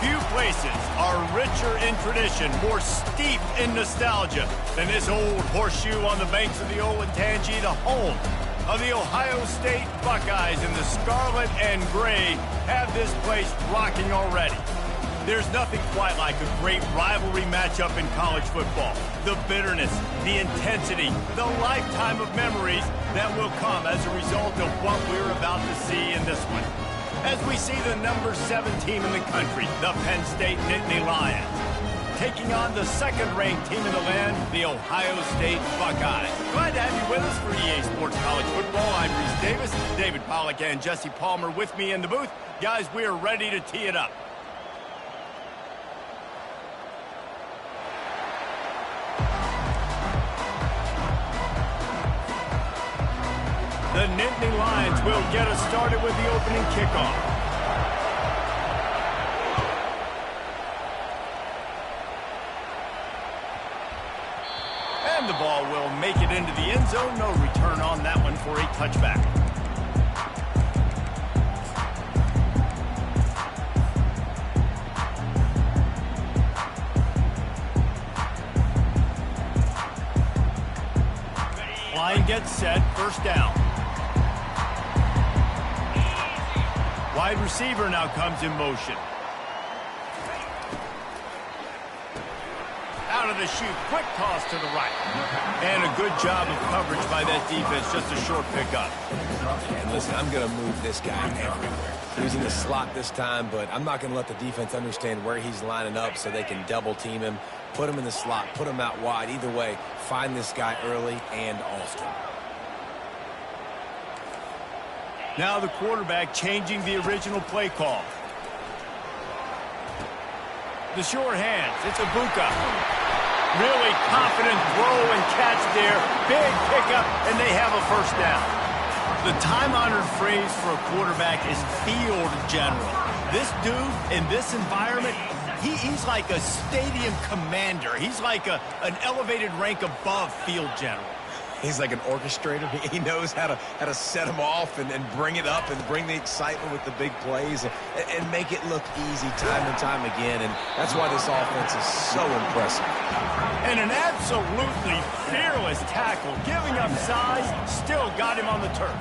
Few places are richer in tradition, more steep in nostalgia than this old horseshoe on the banks of the Olentangy, the home of the Ohio State Buckeyes, and the scarlet and gray have this place rocking already. There's nothing quite like a great rivalry matchup in college football. The bitterness, the intensity, the lifetime of memories that will come as a result of what we're about to see in this one. As we see the number 7 team in the country, the Penn State Nittany Lions, taking on the second-ranked team in the land, the Ohio State Buckeyes. Glad to have you with us for EA Sports College Football. I'm Reese Davis, David Pollack and Jesse Palmer with me in the booth. Guys, we are ready to tee it up. The Nittany Lions will get us started with the opening kickoff. And the ball will make it into the end zone. No return on that one for a touchback. Line gets set, first down. Wide receiver now comes in motion. Out of the chute, quick toss to the right. And a good job of coverage by that defense, just a short pickup. And listen, I'm going to move this guy everywhere. He's in the slot this time, but I'm not going to let the defense understand where he's lining up so they can double team him, put him in the slot, put him out wide. Either way, find this guy early and often. Now the quarterback changing the original play call. The sure hands, it's Ibuka. Really confident throw and catch there. Big pickup, and they have a first down. The time-honored phrase for a quarterback is field general. This dude, in this environment, he's like a stadium commander. He's like an elevated rank above field general. He's like an orchestrator. He knows how to set them off and bring it up and bring the excitement with the big plays and make it look easy time and time again. And that's why this offense is so impressive. And an absolutely fearless tackle, giving up size, still got him on the turf.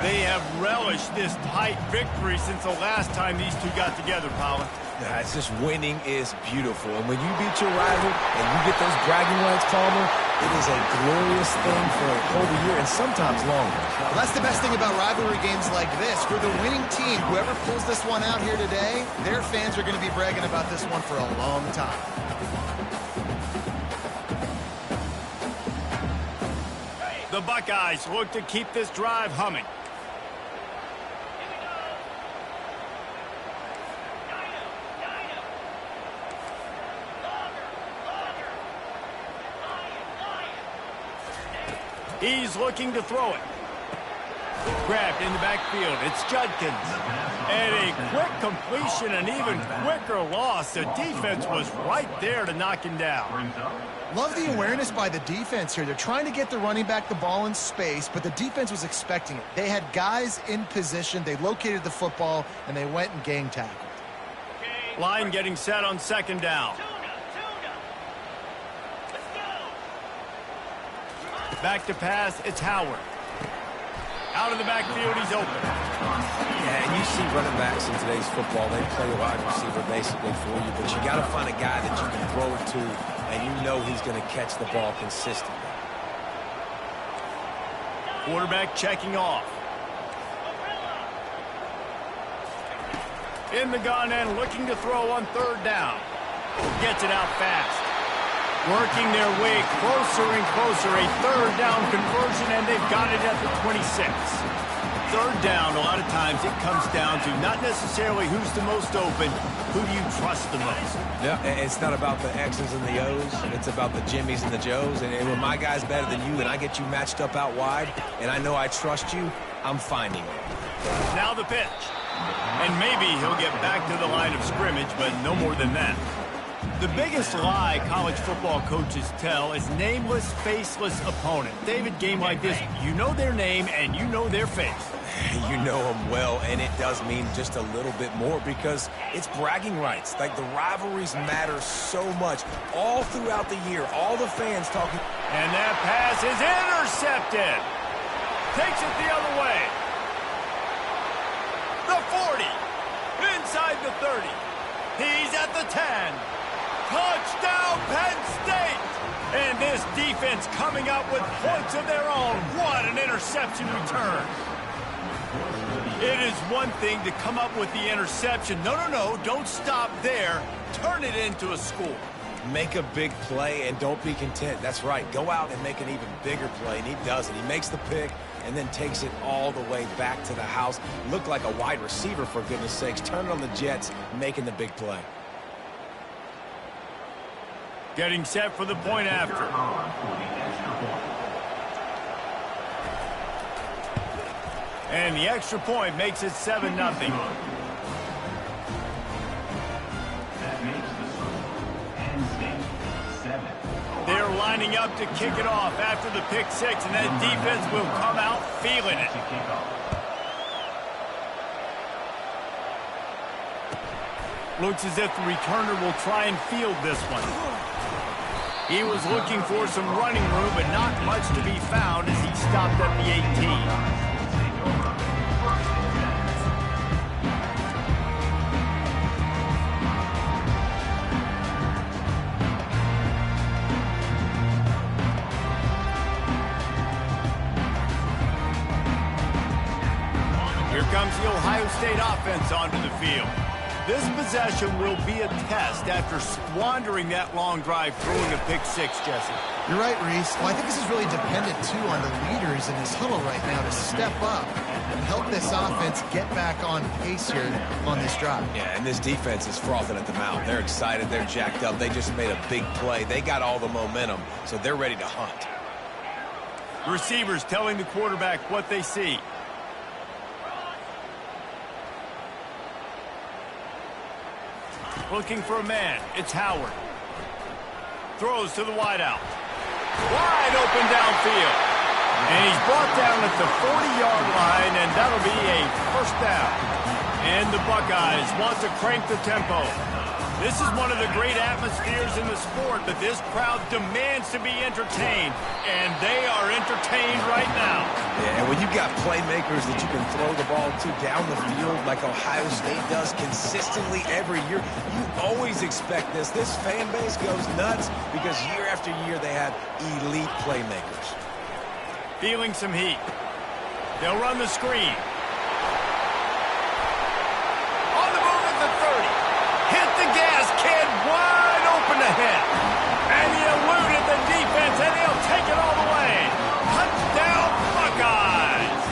They have relished this tight victory since the last time these two got together, Powell. Yeah, it's just winning is beautiful. And when you beat your rival and you get those bragging rights, Palmer, it is a glorious thing for a whole year and sometimes longer. Well, that's the best thing about rivalry games like this. For the winning team, whoever pulls this one out here today, their fans are going to be bragging about this one for a long time. The Buckeyes look to keep this drive humming. He's looking to throw it. Grabbed in the backfield. It's Judkins. And a quick completion, an even quicker loss. The defense was right there to knock him down. Love the awareness by the defense here. They're trying to get the running back the ball in space, but the defense was expecting it. They had guys in position. They located the football, and they went and gang tackled. Line getting set on second down. Back to pass, it's Howard. Out of the backfield, he's open. Yeah, and you see running backs in today's football, they play a wide receiver basically for you, but you got to find a guy that you can throw it to, and you know he's going to catch the ball consistently. Quarterback checking off. In the gun and looking to throw on third down. Gets it out fast. Working their way closer and closer. A third down conversion, and they've got it at the 26. Third down, a lot of times it comes down to not necessarily who's the most open, who do you trust the most? Yeah, it's not about the X's and the O's. It's about the Jimmys and the Joes. And when my guy's better than you and I get you matched up out wide, and I know I trust you, I'm finding it. Now the pitch. And maybe he'll get back to the line of scrimmage, but no more than that. The biggest lie college football coaches tell is nameless, faceless opponent. David, game like this, you know their name and you know their face. You know him well, and it does mean just a little bit more because it's bragging rights. Like, the rivalries matter so much all throughout the year. All the fans talking. And that pass is intercepted. Takes it the other way. The 40. Inside the 30. He's at the 10. Touchdown, Penn State! And this defense coming up with points of their own. What an interception return. It is one thing to come up with the interception. No, don't stop there. Turn it into a score. Make a big play and don't be content. That's right. Go out and make an even bigger play, and he does it. He makes the pick and then takes it all the way back to the house. Looked like a wide receiver, for goodness sakes. Turn it on the Jets, making the big play. Getting set for the point after. And the extra point makes it 7-0. They're lining up to kick it off after the pick six, and that defense will come out feeling it. Looks as if the returner will try and field this one. He was looking for some running room, but not much to be found as he stopped at the 18. Here comes the Ohio State offense onto the field. This possession will be a test after squandering that long drive throwing a pick six, Jesse. You're right, Reese. Well, I think this is really dependent, too, on the leaders in this huddle right now to step up and help this offense get back on pace here on this drive. Yeah, and this defense is frothing at the mouth. They're excited. They're jacked up. They just made a big play. They got all the momentum, so they're ready to hunt. Receivers telling the quarterback what they see. Looking for a man. It's Howard. Throws to the wideout. Wide open downfield. And he's brought down at the 40-yard line, and that'll be a first down. And the Buckeyes want to crank the tempo. This is one of the great atmospheres in the sport, but this crowd demands to be entertained, and they are entertained right now. Yeah, and when you've got playmakers that you can throw the ball to down the field like Ohio State does consistently every year, you always expect this. This fan base goes nuts because year after year they have elite playmakers. Feeling some heat. They'll run the screen. On the move at the 30. Hit the gas, kid, wide open ahead. And he eluded the defense, and he'll take it all the way. Touchdown, Buckeyes.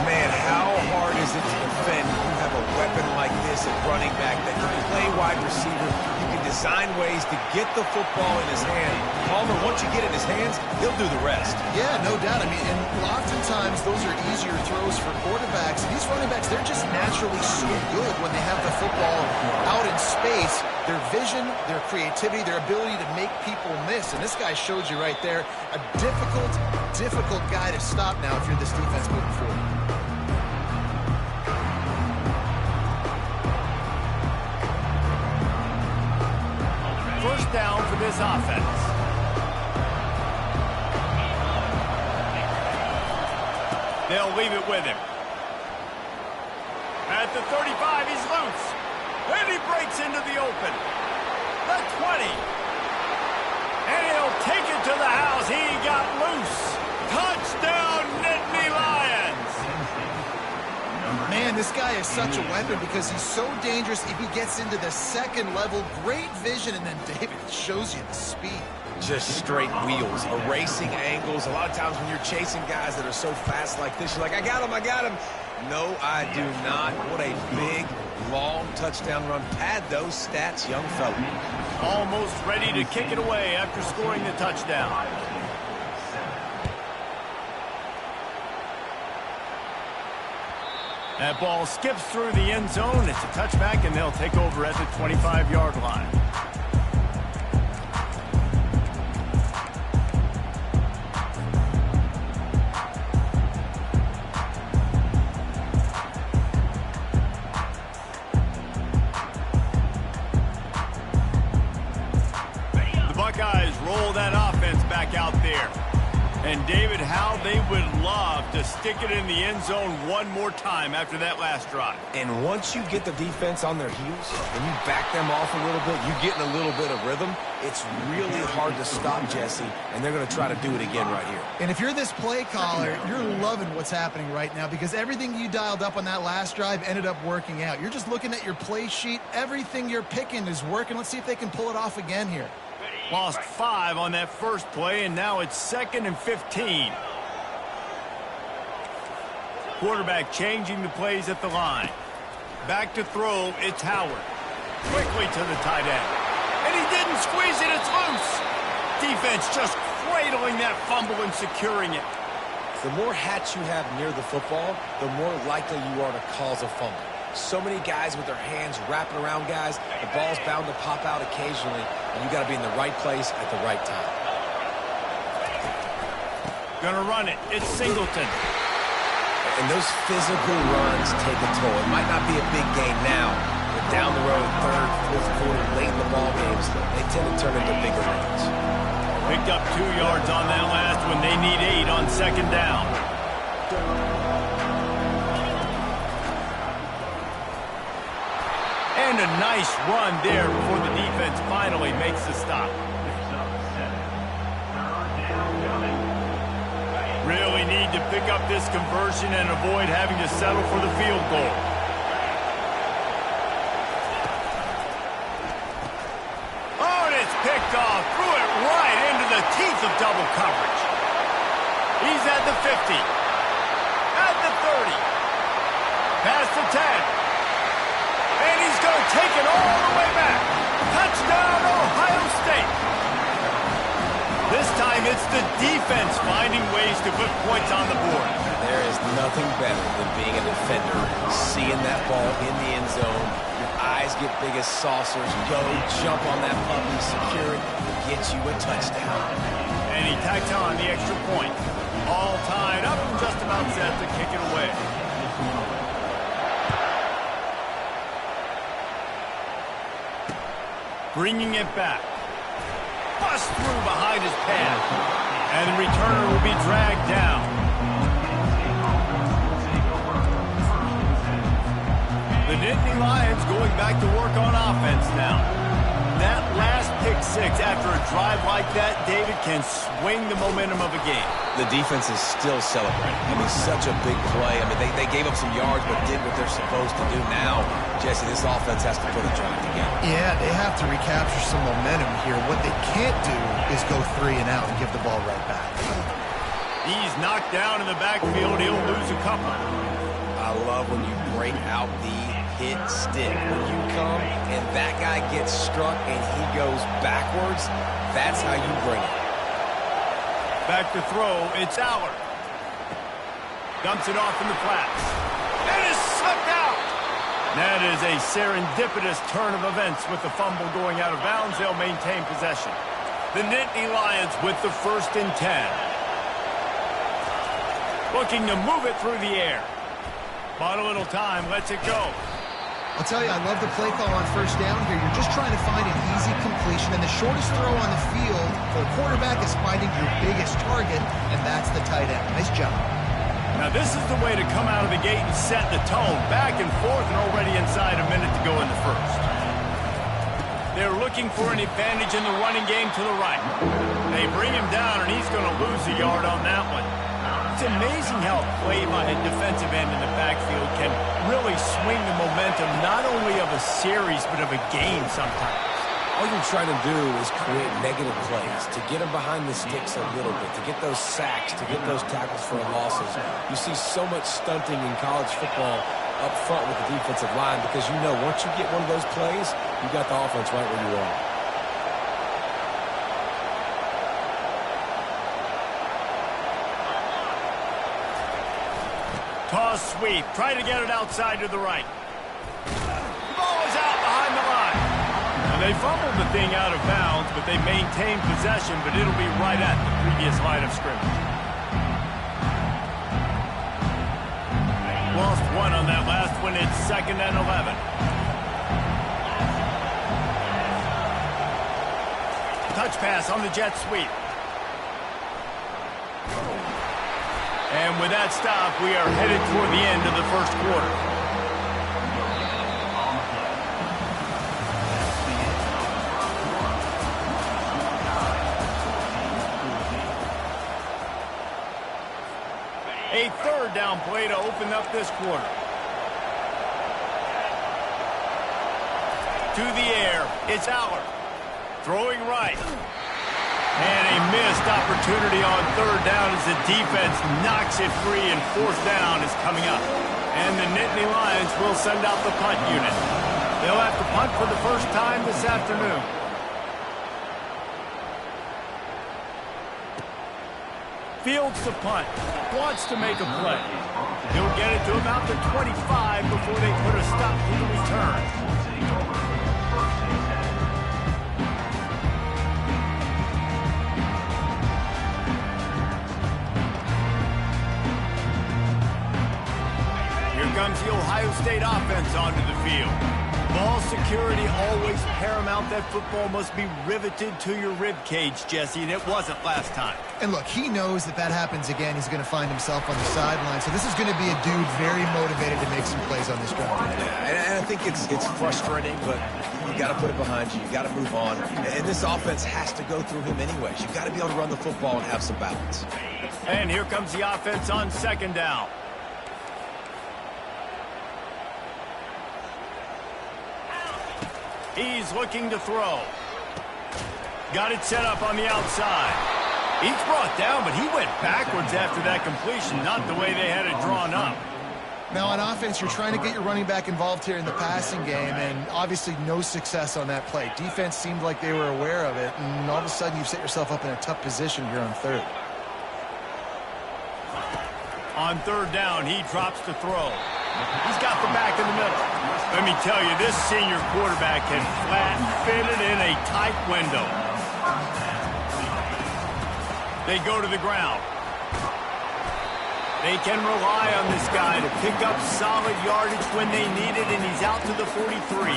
Man, how hard is it to defend when you have a weapon like this at running back that can play wide receiver? You can design ways to get the football in his hand. Palmer, once you get it in his hands, he'll do the rest. Yeah, no doubt. I mean, and oftentimes those are easier throws for quarterbacks. These running backs, they're just naturally so good when they have the football out in space. Their vision, their creativity, their ability to make people miss. And this guy showed you right there, a difficult guy to stop now if you're this defense moving forward. First down for this offense. They'll leave it with him. At the 35, he's loose. And he breaks into the open. The 20. And he'll take it to the house. He got loose. Touchdown, Nittany Lions. Man, this guy is such a weapon because he's so dangerous if he gets into the second level. Great vision, and then David shows you the speed. Just straight wheels, erasing angles. A lot of times when you're chasing guys that are so fast like this, you're like, I got him. No, I do not. What a big, long touchdown run. Pad those stats, young fella. Almost ready to kick it away after scoring the touchdown. That ball skips through the end zone. It's a touchback, and they'll take over at the 25-yard line. And David, how they would love to stick it in the end zone one more time after that last drive. And once you get the defense on their heels and you back them off a little bit, you get in a little bit of rhythm, it's really hard to stop, Jesse, and they're going to try to do it again right here. And if you're this play caller, you're loving what's happening right now because everything you dialed up on that last drive ended up working out. You're just looking at your play sheet. Everything you're picking is working. Let's see if they can pull it off again here. Lost 5 on that first play, and now it's 2nd and 15. Quarterback changing the plays at the line. Back to throw, it's Howard. Quickly to the tight end. And he didn't squeeze it, it's loose. Defense just cradling that fumble and securing it. The more hats you have near the football, the more likely you are to cause a fumble. So many guys with their hands wrapping around guys, the ball's bound to pop out occasionally, and you got to be in the right place at the right time. Gonna run it. It's Singleton. And those physical runs take a toll. It might not be a big game now, but down the road, third, fourth quarter, late in the ball games, they tend to turn into bigger runs. Picked up 2 yards on that last one. They need 8 on 2nd down. And a nice run there before the defense finally makes the stop. Really need to pick up this conversion and avoid having to settle for the field goal. Oh, and it's picked off. Threw it right into the teeth of double coverage. He's at the 50. At the 30. Past the 10. And he's going to take it all the way back. Touchdown, Ohio State. This time it's the defense finding ways to put points on the board. There is nothing better than being a defender, seeing that ball in the end zone. Your eyes get big as saucers. Go, jump on that puppy, secure it, get you a touchdown. And he tacks on the extra point. All tied up and just about set to kick it away. Bringing it back. Bust through behind his pad. And the returner will be dragged down. The Nittany Lions going back to work on offense now. That last pick 6 after a drive like that, David, can swing the momentum of a game. The defense is still celebrating. I mean, such a big play. I mean, they gave up some yards but did what they're supposed to do now. Jesse, this offense has to put a drive together. Yeah, they have to recapture some momentum here. What they can't do is go 3 and out and give the ball right back. He's knocked down in the backfield. He'll lose a couple. I love when you break out the hit stick. When you come and that guy gets struck and he goes backwards, that's how you bring it. Back to throw, it's Allard. Dumps it off in the flats. And is sucked out. That is a serendipitous turn of events with the fumble going out of bounds. They'll maintain possession. The Nittany Lions with the 1st and 10. Looking to move it through the air. Bought a little time, lets it go. I'll tell you, I love the play call on 1st down here. You're just trying to find an easy completion, and the shortest throw on the field for a quarterback is finding your biggest target, and that's the tight end. Nice job. Now this is the way to come out of the gate and set the tone. Back and forth and already inside a minute to go in the 1st. They're looking for an advantage in the running game to the right. They bring him down, and he's going to lose a yard on that one. It's amazing how a play by a defensive end in the backfield can really swing the momentum not only of a series but of a game sometimes. All you're trying to do is create negative plays, to get them behind the sticks a little bit, to get those sacks, to get those tackles for losses. You see so much stunting in college football up front with the defensive line because you know once you get one of those plays, you got the offense right where you are. Toss sweep. Try to get it outside to the right. The ball is out behind the line. Now they fumbled the thing out of bounds, but they maintain possession, but it'll be right at the previous line of scrimmage. Lost 1 on that last one. It's 2nd and 11. Touch pass on the jet sweep. And with that stop, we are headed toward the end of the first quarter. A third down play to open up this quarter. To the air, it's Aller. Throwing right. And a missed opportunity on third down as the defense knocks it free, and fourth down is coming up. And the Nittany Lions will send out the punt unit. They'll have to punt for the first time this afternoon. Fields the punt. Wants to make a play. He'll get it to about the 25 before they put a stop to the return. Here comes the Ohio State offense onto the field. Ball security always paramount. That football must be riveted to your rib cage, Jesse, and it wasn't last time. And look, he knows that that happens again. He's going to find himself on the sideline. So this is going to be a dude very motivated to make some plays on this drive. Yeah, and I think it's frustrating, but you got to put it behind you. You got to move on. And this offense has to go through him anyways. You got to be able to run the football and have some balance. And here comes the offense on second down. He's looking to throw. Got it set up on the outside. He's brought down, but he went backwards after that completion, not the way they had it drawn up. Now on offense, you're trying to get your running back involved here in the passing game, and obviously no success on that play. Defense seemed like they were aware of it, and all of a sudden you've set yourself up in a tough position here on third. On third down, he drops to throw. He's got the back in the middle. Let me tell you, this senior quarterback can flat fit it in a tight window. They go to the ground. They can rely on this guy to pick up solid yardage when they need it, and he's out to the 43.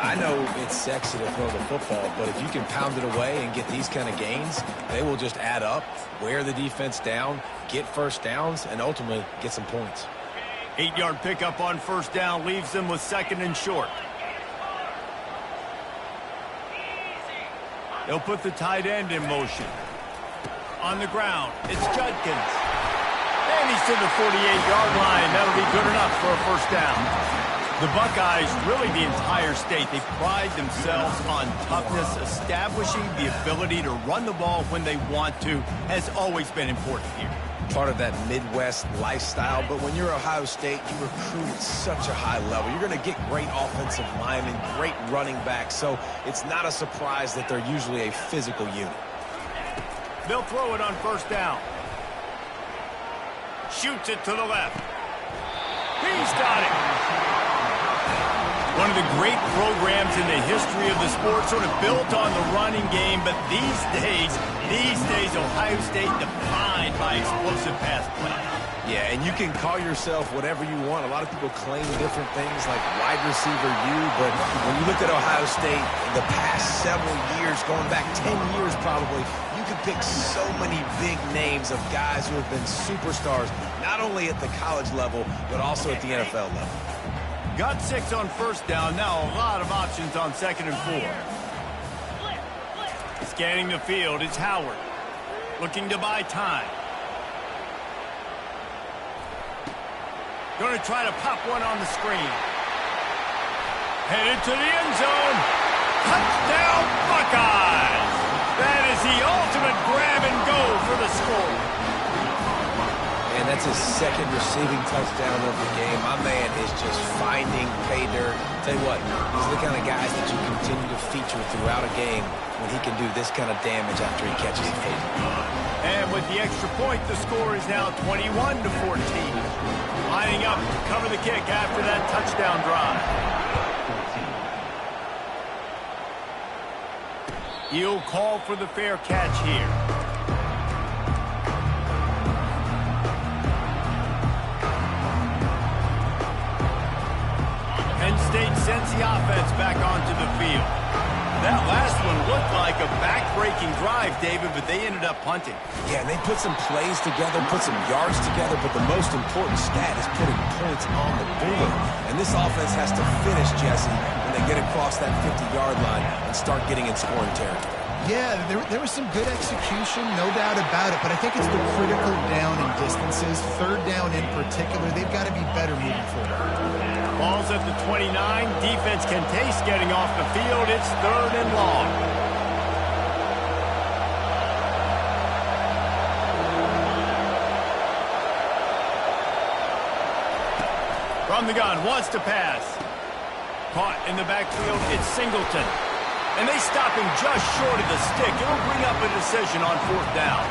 I know it's sexy to throw the football, but if you can pound it away and get these kind of gains, they will just add up, wear the defense down, get first downs, and ultimately get some points. 8-yard pickup on first down leaves them with second and short. They'll put the tight end in motion. On the ground, it's Judkins. And he's to the 48-yard line. That'll be good enough for a first down. The Buckeyes, really the entire state, they pride themselves on toughness. Establishing the ability to run the ball when they want to has always been important here. Part of that Midwest lifestyle, but when you're Ohio State, you recruit at such a high level. You're going to get great offensive linemen, great running backs, so it's not a surprise that they're usually a physical unit. They'll throw it on first down. Shoots it to the left. He's got it. One of the great programs in the history of the sport, sort of built on the running game, but these days, Ohio State defined by explosive pass play. Yeah, and you can call yourself whatever you want. A lot of people claim different things like wide receiver U, but when you look at Ohio State, the past several years, going back 10 years probably, you can pick so many big names of guys who have been superstars, not only at the college level, but also at the NFL level. Got 6 on first down. Now a lot of options on second and 4. Scanning the field, it's Howard. Looking to buy time. Going to try to pop one on the screen. Headed to the end zone. Touchdown, Buckeyes! That is the ultimate grab and go for the score. And that's his second receiving touchdown of the game. My man is just finding pay dirt. Tell you what, these are the kind of guys that you continue to feature throughout a game when he can do this kind of damage after he catches a hit. And with the extra point, the score is now 21-14. Lining up to cover the kick after that touchdown drive. He'll call for the fair catch here. State sends the offense back onto the field. That last one looked like a back-breaking drive, David, but they ended up punting. Yeah, they put some plays together, put some yards together, but the most important stat is putting points on the board. And this offense has to finish, Jesse, when they get across that 50-yard line and start getting in scoring territory. Yeah, there was some good execution, no doubt about it, but I think it's the critical down and distances, third down in particular. They've got to be better moving forward. Ball's at the 29. Defense can taste getting off the field. It's 3rd and long. From the gun, wants to pass. Caught in the backfield, it's Singleton. And they stop him just short of the stick. It'll bring up a decision on 4th down.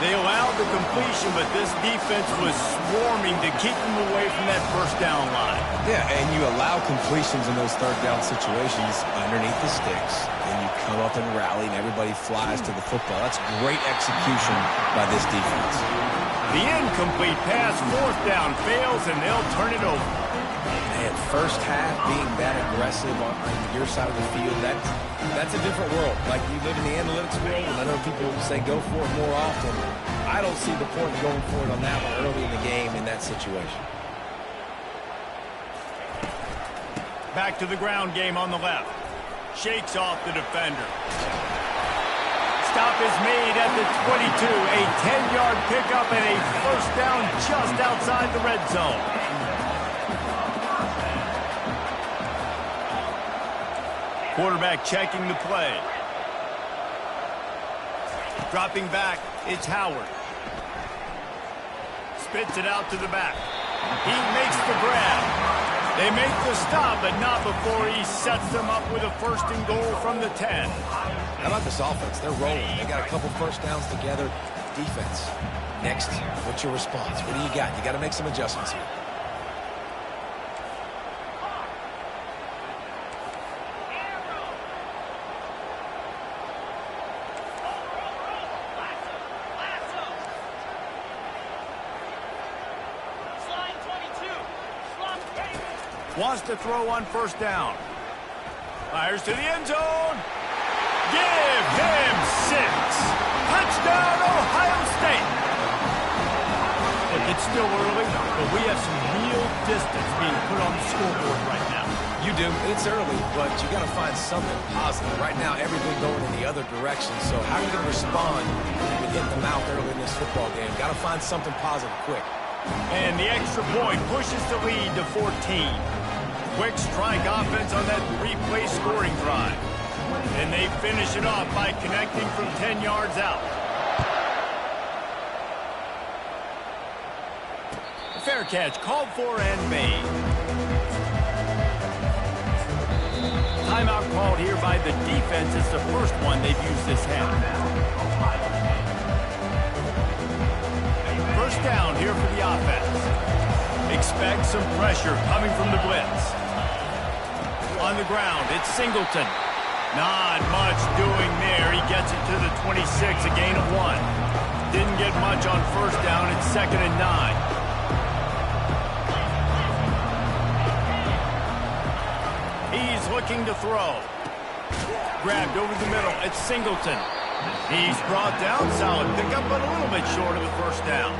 They allowed the completion, but this defense was swarming to keep them away from that 1st down line. Yeah, and you allow completions in those 3rd down situations underneath the sticks, and you come up and rally, and everybody flies to the football. That's great execution by this defense. The incomplete pass, 4th down, fails, and they'll turn it over. Man, first half being that aggressive on your side of the field, that's a different world. Like, you live in the analytics world, and I know people say go for it more often. I don't see the point in going for it on that one early in the game in that situation. Back to the ground game on the left. Shakes off the defender. Stop is made at the 22. A 10-yard pickup and a 1st down just outside the red zone. Quarterback checking the play. Dropping back, it's Howard. Spits it out to the back. He makes the grab. They make the stop, but not before he sets them up with a 1st and goal from the 10. How about this offense? They're rolling. They got a couple 1st downs together. Defense. Next, what's your response? What do you got? You got to make some adjustments here. Wants to throw on 1st down. Fires to the end zone. Give him 6. Touchdown, Ohio State. Look, it's still early, but we have some real distance being put on the scoreboard right now. You do. It's early, but you got to find something positive. Right now, everything going in the other direction. So how are you going to respond when you get in the mouth early in this football game? Got to find something positive quick. And the extra point pushes the lead to 14. Quick strike offense on that 3-play scoring drive. And they finish it off by connecting from 10 yards out. Fair catch called for and made. Timeout called here by the defense. It's the first one they've used this half. 1st down here for the offense. Expect some pressure coming from the blitz. On the ground, it's Singleton. Not much doing there. He gets it to the 26, a gain of 1. Didn't get much on 1st down. It's 2nd and 9. He's looking to throw. Grabbed over the middle. It's Singleton. He's brought down. Solid pickup, but a little bit short of the 1st down.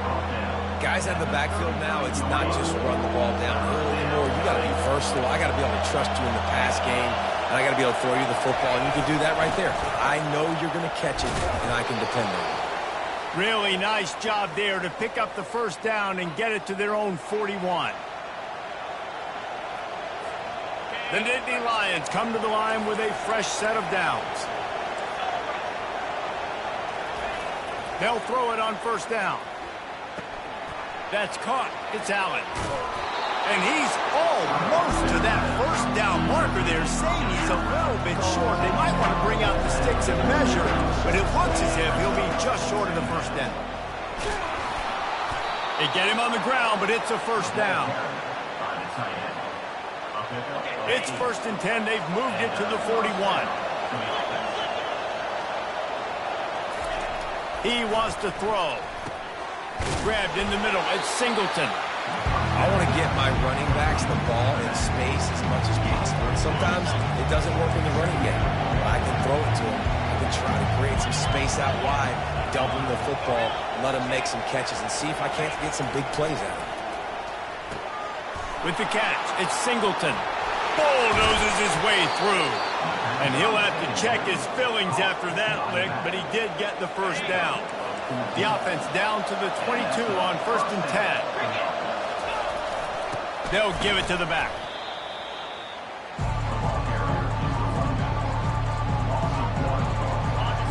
Guys out of the backfield now, it's not just run the ball downhill anymore. You got to be versatile. I got to be able to trust you in the pass game, and I got to be able to throw you the football, and you can do that right there. I know you're going to catch it, and I can depend on it. Really nice job there to pick up the 1st down and get it to their own 41. The Nittany Lions come to the line with a fresh set of downs. They'll throw it on 1st down. That's caught. It's Allen. And he's almost to that 1st down marker there, saying he's a little bit short. They might want to bring out the sticks and measure, but it looks as if he'll be just short of the 1st down. They get him on the ground, but it's a 1st down. It's 1st and 10. They've moved it to the 41. He wants to throw. Grabbed in the middle. It's Singleton. I want to get my running backs the ball in space as much as possible. And sometimes it doesn't work in the running game. But I can throw it to them. I can try to create some space out wide, dump them the football, let them make some catches, and see if I can't get some big plays out of it. With the catch, it's Singleton. Bulldozes his way through. And he'll have to check his fillings after that lick, but he did get the first down. The offense down to the 22 on 1st and 10. They'll give it to the back.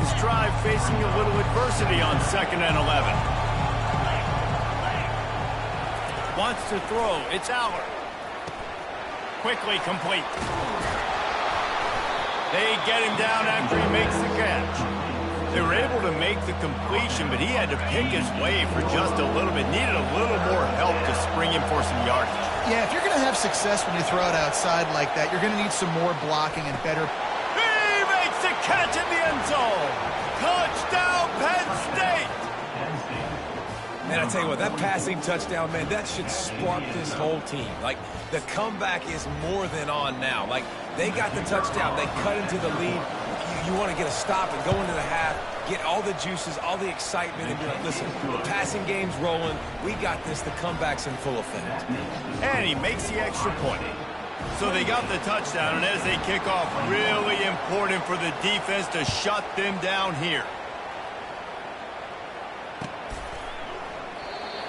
This drive facing a little adversity on 2nd and 11. Wants to throw. It's Aller. Quickly complete. They get him down after he makes the catch. They were able to make the completion, but he had to pick his way for just a little bit. Needed a little more help to spring him for some yardage. Yeah, if you're going to have success when you throw it outside like that, you're going to need some more blocking and better. He makes the catch in the end zone. Touchdown, Penn State. Man, I tell you what, that passing touchdown, man, that should spark this whole team. Like, the comeback is more than on now. Like, they got the touchdown. They cut into the lead. You want to get a stop and go into the half, get all the juices, all the excitement, and be like, listen, the passing game's rolling. We got this. The comeback's in full effect. And he makes the extra point. So they got the touchdown, and as they kick off, really important for the defense to shut them down here.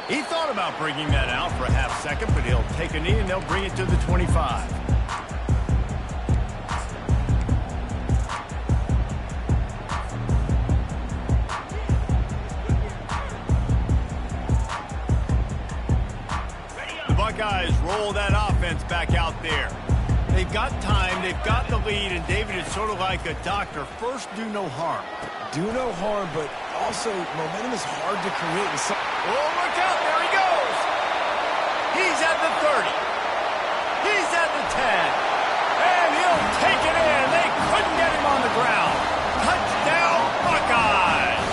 He thought about bringing that out for a half second, but he'll take a knee and they'll bring it to the 25. The Buckeyes roll that offense back out there. They've got time, they've got the lead, and David is sort of like a doctor. First, do no harm. Do no harm, but also momentum is hard to create. Oh, look out, there he goes. He's at the 30. He's at the 10. And he'll take it in. They couldn't get him on the ground. Touchdown, Buckeyes.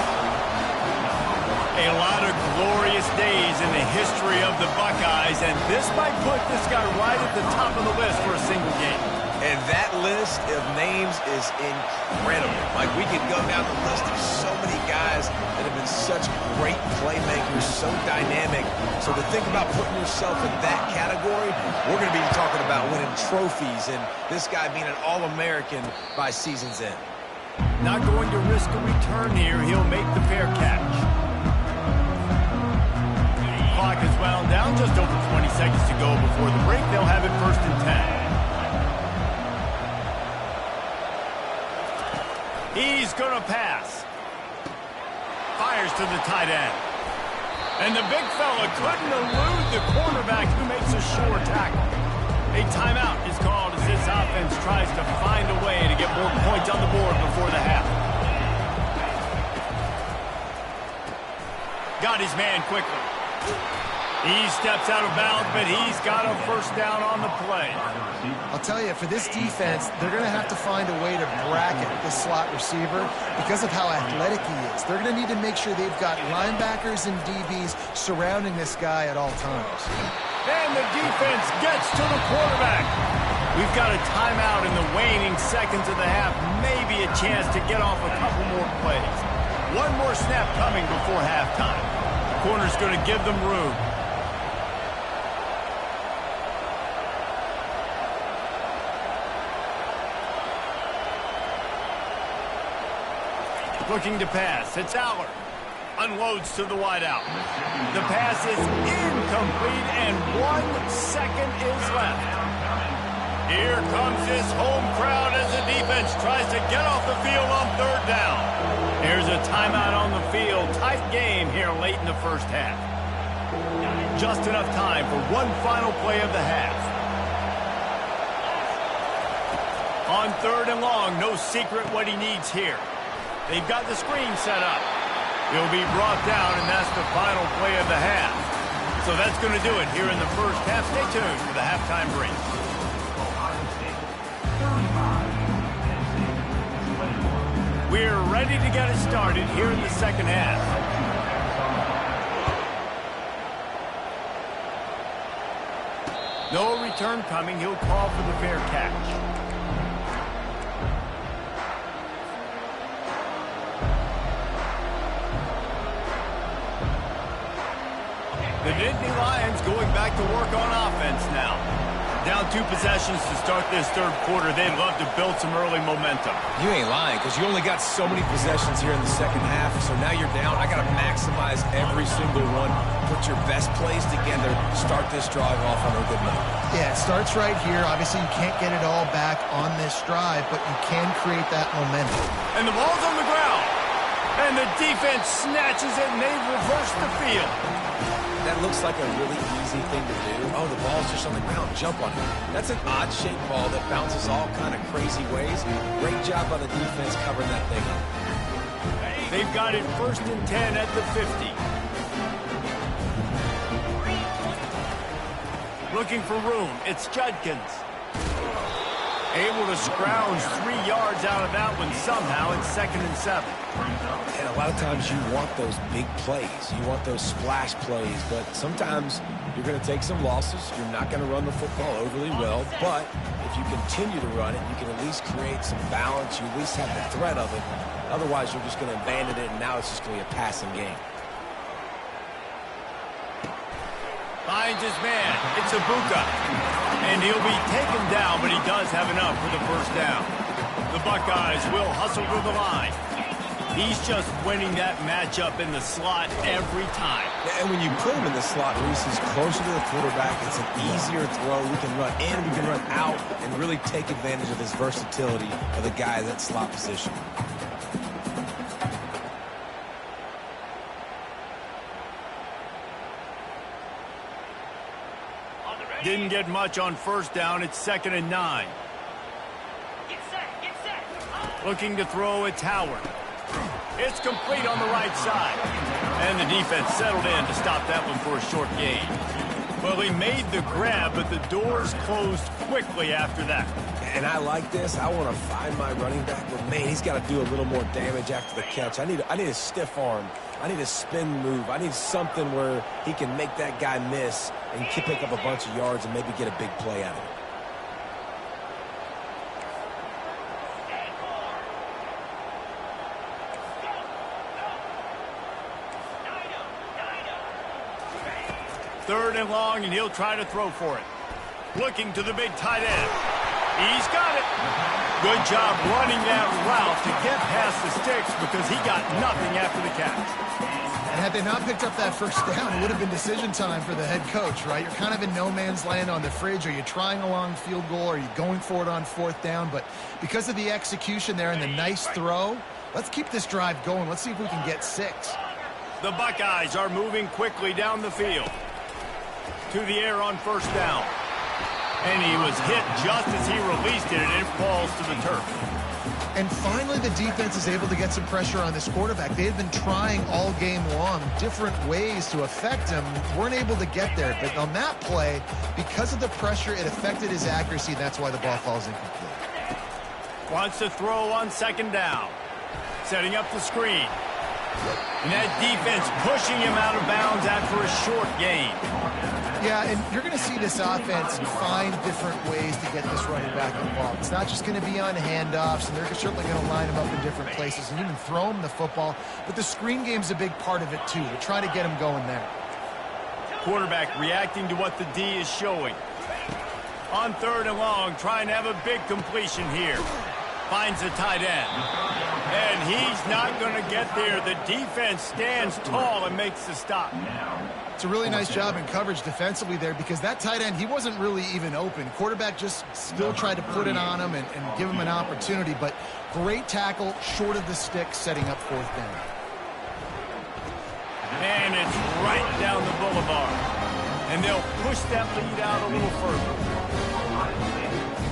A lot of glorious days in the history of the Buckeyes, and this might put this guy right at the top of the list for a single game. And that list of names is incredible. Like, we could go down the list of so many guys that have been such great playmakers, so dynamic. So to think about putting yourself in that category, we're going to be talking about winning trophies and this guy being an All-American by season's end. Not going to risk a return here. He'll make the fair catch. Clock is wound down. Just over 20 seconds to go before the break. They'll have it 1st and 10. He's going to pass. Fires to the tight end. And the big fella couldn't elude the cornerback who makes a sure tackle. A timeout is called as this offense tries to find a way to get more points on the board before the half. Got his man quickly. He steps out of bounds, but he's got a first down on the play. I'll tell you, for this defense, they're going to have to find a way to bracket the slot receiver because of how athletic he is. They're going to need to make sure they've got linebackers and DBs surrounding this guy at all times. And the defense gets to the quarterback. We've got a timeout in the waning seconds of the half. Maybe a chance to get off a couple more plays. One more snap coming before halftime. Corner's going to give them room. Looking to pass. It's Aller. Unloads to the wideout. The pass is incomplete, and 1 second is left. Here comes this home crowd as the defense tries to get off the field on 3rd down. Here's a timeout on the field. Tight game here late in the first half. Just enough time for one final play of the half. On 3rd and long, no secret what he needs here. They've got the screen set up. He'll be brought down, and that's the final play of the half. So that's going to do it here in the first half. Stay tuned for the halftime break. We're ready to get it started here in the second half. No return coming. He'll call for the fair catch. The Nittany Lions going back to work on offense now. Down 2 possessions to start this third quarter. They'd love to build some early momentum. You ain't lying, because you only got so many possessions here in the second half, so now you're down. I got to maximize every single one. Put your best plays together. Start this drive off on a good note. Yeah, it starts right here. Obviously, you can't get it all back on this drive, but you can create that momentum. And the ball's on the ground. And the defense snatches it, and they reverse the field. That looks like a really easy thing to do. Oh, the ball's just on the ground. Jump on it. That's an odd-shaped ball that bounces all kind of crazy ways. Great job by the defense covering that thing up. They've got it 1st and 10 at the 50. Looking for room. It's Judkins. Able to scrounge 3 yards out of that one somehow in 2nd and 7. And a lot of times you want those big plays. You want those splash plays, but sometimes you're going to take some losses. You're not going to run the football overly well, but if you continue to run it, you can at least create some balance. You at least have the threat of it. Otherwise, you're just going to abandon it, and now it's just going to be a passing game. Finds his man. It's Ibuka. And he'll be taken down, but he does have enough for the first down. The Buckeyes will hustle to the line. He's just winning that matchup in the slot every time. And when you put him in the slot, Reese, he's closer to the quarterback. It's an easier throw. We can run in, we can run out, and really take advantage of his versatility of the guy in that slot position. Didn't get much on first down. It's 2nd and 9. Get set. Looking to throw, it's Howard. It's complete on the right side. And the defense settled in to stop that one for a short gain. Well, he made the grab, but the doors closed quickly after that. And I like this. I want to find my running back, but man, he's got to do a little more damage after the catch. I need a stiff arm. I need a spin move. I need something where he can make that guy miss and pick up a bunch of yards and maybe get a big play out of it. Third and long, and he'll try to throw for it. Looking to the big tight end. He's got it. Good job running that route to get past the sticks because he got nothing after the catch. And had they not picked up that first down, it would have been decision time for the head coach, right? You're kind of in no man's land on the fridge. Are you trying a long field goal? Are you going for it on 4th down? But because of the execution there and the nice throw, let's keep this drive going. Let's see if we can get 6. The Buckeyes are moving quickly down the field. To the air on first down. And he was hit just as he released it, and it falls to the turf. And finally, the defense is able to get some pressure on this quarterback. They had been trying all game long different ways to affect him. Weren't able to get there. But on that play, because of the pressure, it affected his accuracy. That's why the ball falls incomplete. Wants to throw on 2nd down. Setting up the screen. And that defense pushing him out of bounds after a short gain. Yeah, and you're going to see this offense find different ways to get this running back involved. It's not just going to be on handoffs, and they're certainly going to line him up in different places and even throw him the football. But the screen game's a big part of it, too. They're trying to get him going there. Quarterback reacting to what the D is showing. On 3rd and long, trying to have a big completion here. Finds the tight end. And he's not going to get there. The defense stands tall and makes the stop. It's a really nice job in coverage defensively there because that tight end, he wasn't really even open. Quarterback just still tried to put it on him and give him an opportunity, but great tackle short of the stick, setting up 4th down. And it's right down the boulevard. And they'll push that lead out a little further.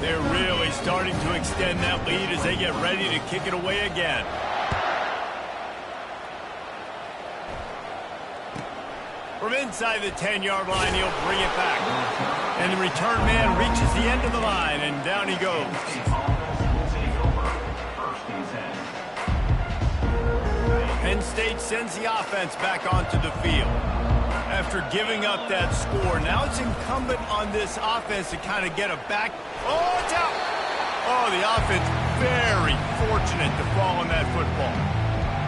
They're really starting to extend that lead as they get ready to kick it away again. From inside the 10-yard line, he'll bring it back. And the return man reaches the end of the line, and down he goes. Penn State sends the offense back onto the field. After giving up that score, now it's incumbent on this offense to kind of get a back. Oh, it's out! Oh, the offense very fortunate to fall on that football.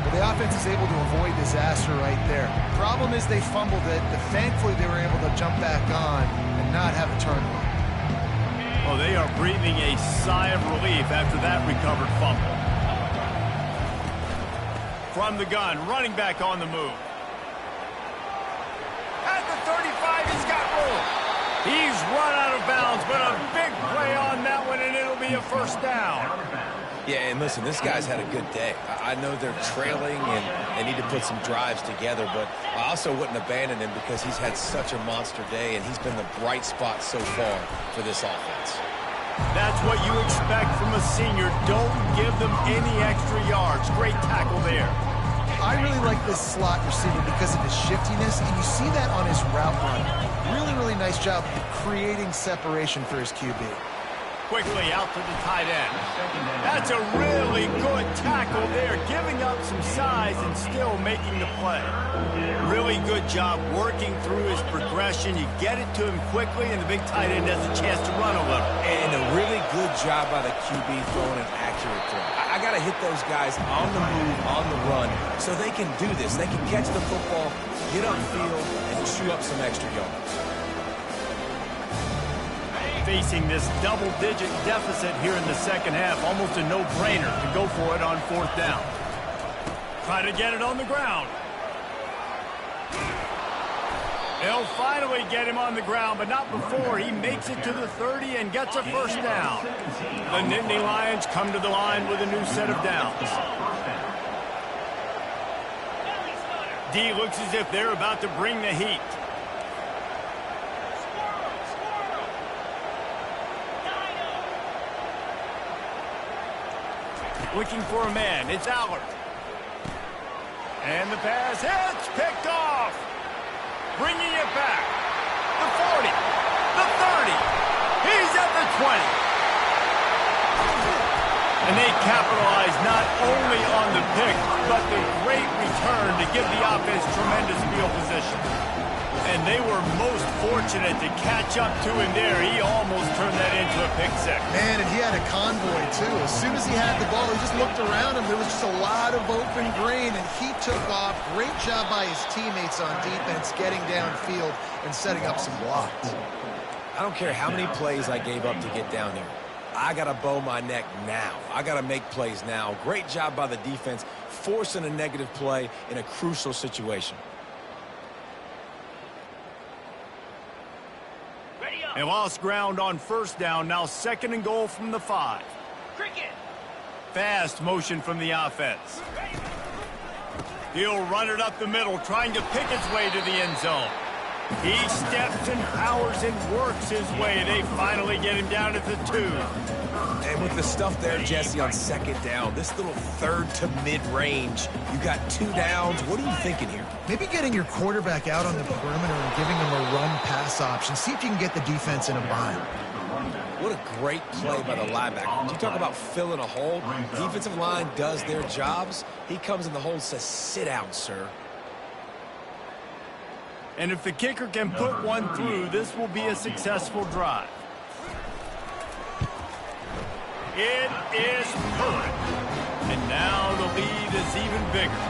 Well, the offense is able to avoid disaster right there. Problem is they fumbled it, but thankfully they were able to jump back on and not have a turnover. Oh, they are breathing a sigh of relief after that recovered fumble. From the gun, running back on the move. At the 35, he's got room. He's run out of bounds, but a big play on that one, and it'll be a first down. Yeah, and listen, this guy's had a good day. I know they're trailing and they need to put some drives together, but I also wouldn't abandon him because he's had such a monster day, and he's been the bright spot so far for this offense. That's what you expect from a senior. Don't give them any extra yards. Great tackle there. I really like this slot receiver because of his shiftiness, and you see that on his route run. Really, really nice job creating separation for his QB. Quickly out to the tight end. That's a really good tackle there, giving up some size and still making the play. Really good job working through his progression. You get it to him quickly, and the big tight end has a chance to run a little. And a really good job by the QB throwing an accurate throw. I got to hit those guys on the move, on the run, so they can do this. They can catch the football, get upfield, and chew up some extra yards. Facing this double-digit deficit here in the second half, almost a no-brainer to go for it on fourth down. Try to get it on the ground. They'll finally get him on the ground, but not before he makes it to the 30 and gets a first down. The Nittany Lions come to the line with a new set of downs. D looks as if they're about to bring the heat. Looking for a man. It's Allard. And the pass hits. Picked off. Bringing it back. The 40. The 30. He's at the 20. And they capitalize not only on the pick, but the great return to give the offense tremendous field position. And they were most fortunate to catch up to him there. He almost turned that into a pick six. Man, and he had a convoy, too. As soon as he had the ball, he just looked around him. There was just a lot of open green, and he took off. Great job by his teammates on defense, getting downfield and setting up some blocks. I don't care how many plays I gave up to get down there. I got to bow my neck now. I got to make plays now. Great job by the defense, forcing a negative play in a crucial situation. They lost ground on first down. Now second and goal from the 5. Cricket. Fast motion from the offense. He'll run it up the middle, trying to pick his way to the end zone. He steps and powers and works his way. They finally get him down at the 2. And with the stuff there, Jesse, on second down, this little third to mid-range, you got 2 downs. What are you thinking here? Maybe getting your quarterback out on the perimeter and giving him a run-pass option. See if you can get the defense in a bind. What a great play by the linebacker. You talk about filling a hole. Defensive line does their jobs. He comes in the hole and says, sit down, sir. And if the kicker can put one through, this will be a successful drive. It is perfect. And now the lead is even bigger.